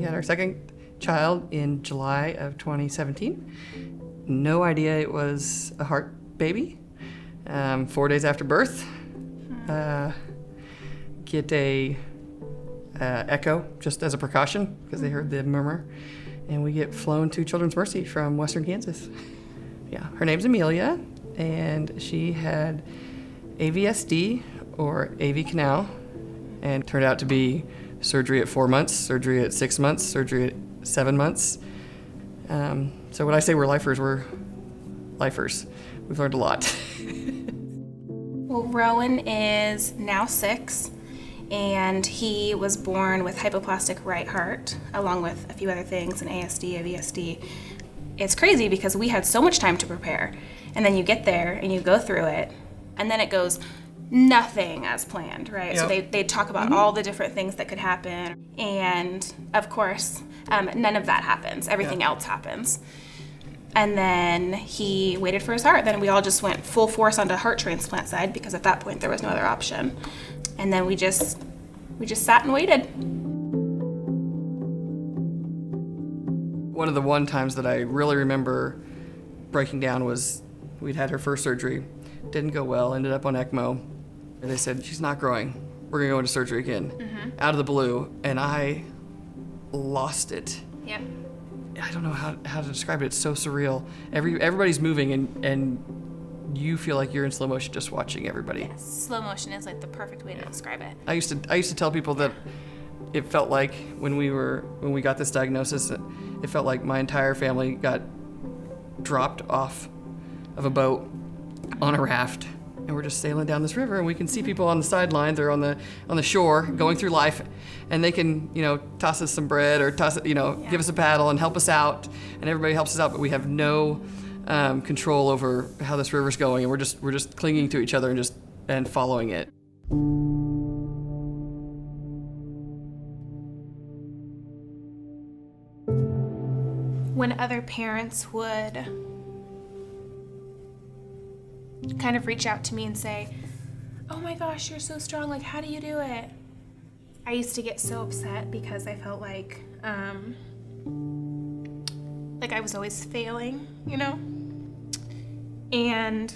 We had our second child in July of 2017. No idea it was a heart baby. 4 days after birth, get a echo just as a precaution because they heard the murmur, and we get flown to Children's Mercy from Western Kansas. Yeah, her name's Amelia, and she had AVSD or AV canal, and turned out to be surgery at 4 months, surgery at 6 months, surgery at 7 months. So when I say we're lifers, we're lifers. We've learned a lot. Well, Rowan is now 6, and he was born with hypoplastic right heart, along with a few other things, an ASD, AVSD. It's crazy because we had so much time to prepare, and then you get there and you go through it, and then it goes nothing as planned, right? Yep. So they talk about all the different things that could happen, and of course, none of that happens. Everything else happens. And then he waited for his heart. Then we all just went full force onto heart transplant side because at that point there was no other option. And then we just sat and waited. One of the times that I really remember breaking down was we'd had her first surgery, didn't go well, ended up on ECMO. And they said, she's not growing. We're gonna go into surgery again, out of the blue. And I lost it. Yep. I don't know how to describe it. It's so surreal. Everybody's moving, and you feel like you're in slow motion just watching everybody. Yes. Slow motion is like the perfect way to describe it. I used to tell people that it felt like when we got this diagnosis, it felt like my entire family got dropped off of a boat on a raft, and we're just sailing down this river, and we can see people on the sidelines or on the shore going through life, and they can, toss us some bread or give us a paddle and help us out, and everybody helps us out, but we have no control over how this river's going, and we're just clinging to each other and following it. When other parents would kind of reach out to me and say, oh my gosh, you're so strong, like how do you do it? I used to get so upset because I felt like I was always failing, and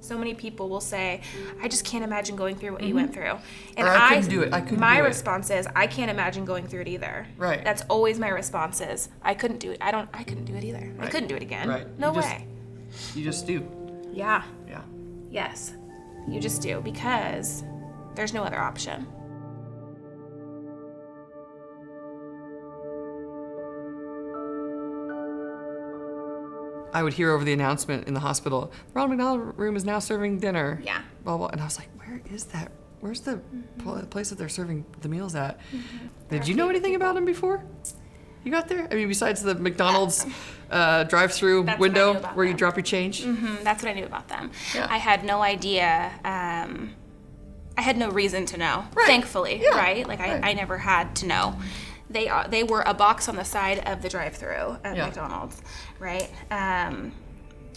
so many people will say, I just can't imagine going through what you went through. And or I couldn't do it. My response is, I can't imagine going through it either. Right. That's always my response is, I couldn't do it. I couldn't do it either. Right. I couldn't do it again. Right. No way. You just do. Yeah. Yeah. Yes. You just do, because there's no other option. I would hear over the announcement in the hospital, the Ronald McDonald room is now serving dinner. Yeah. Blah, blah. And I was like, where is that? Where's the place that they're serving the meals at? Did you know anything about them before you got there? I mean, besides the McDonald's drive-through window where you drop your change? That's what I knew about them. Yeah. I had no idea. I had no reason to know, thankfully, Yeah. right? I never had to know. They were a box on the side of the drive-through at McDonald's, right? And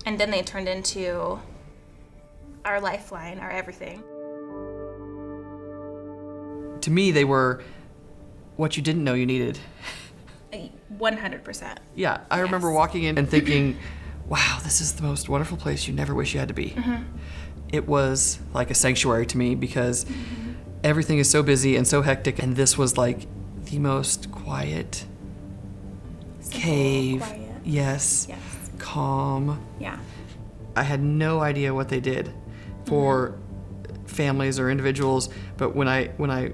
then they turned into our lifeline, our everything. To me, they were what you didn't know you needed. 100%. Yeah, I remember walking in and thinking, wow, this is the most wonderful place you never wish you had to be. It was like a sanctuary to me because everything is so busy and so hectic, and this was like the most quiet cave. Quiet. Yes. Calm. Yeah. I had no idea what they did for families or individuals, but when I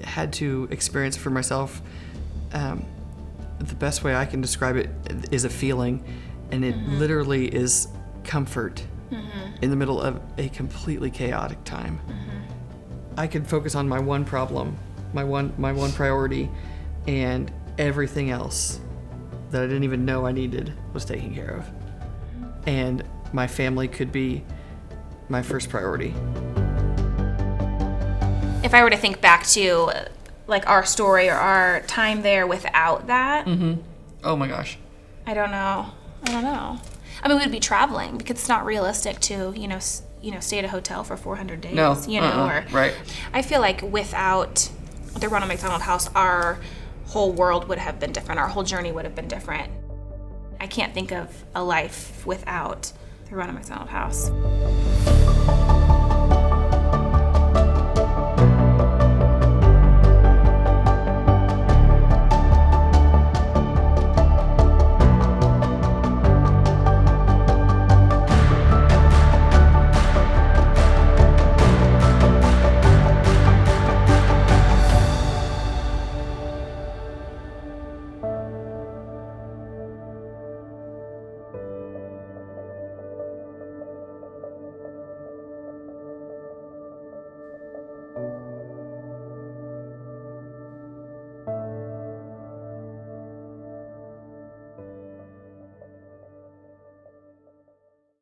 had to experience it for myself, the best way I can describe it is a feeling, and it literally is comfort in the middle of a completely chaotic time. I could focus on my one problem, my one priority, and everything else that I didn't even know I needed was taken care of. And my family could be my first priority. If I were to think back to our story or our time there without that, Oh my gosh. I don't know. I mean, we'd be traveling because it's not realistic to, stay at a hotel for 400 days, No. or Right. I feel like without the Ronald McDonald House, our whole world would have been different. Our whole journey would have been different. I can't think of a life without the Ronald McDonald House.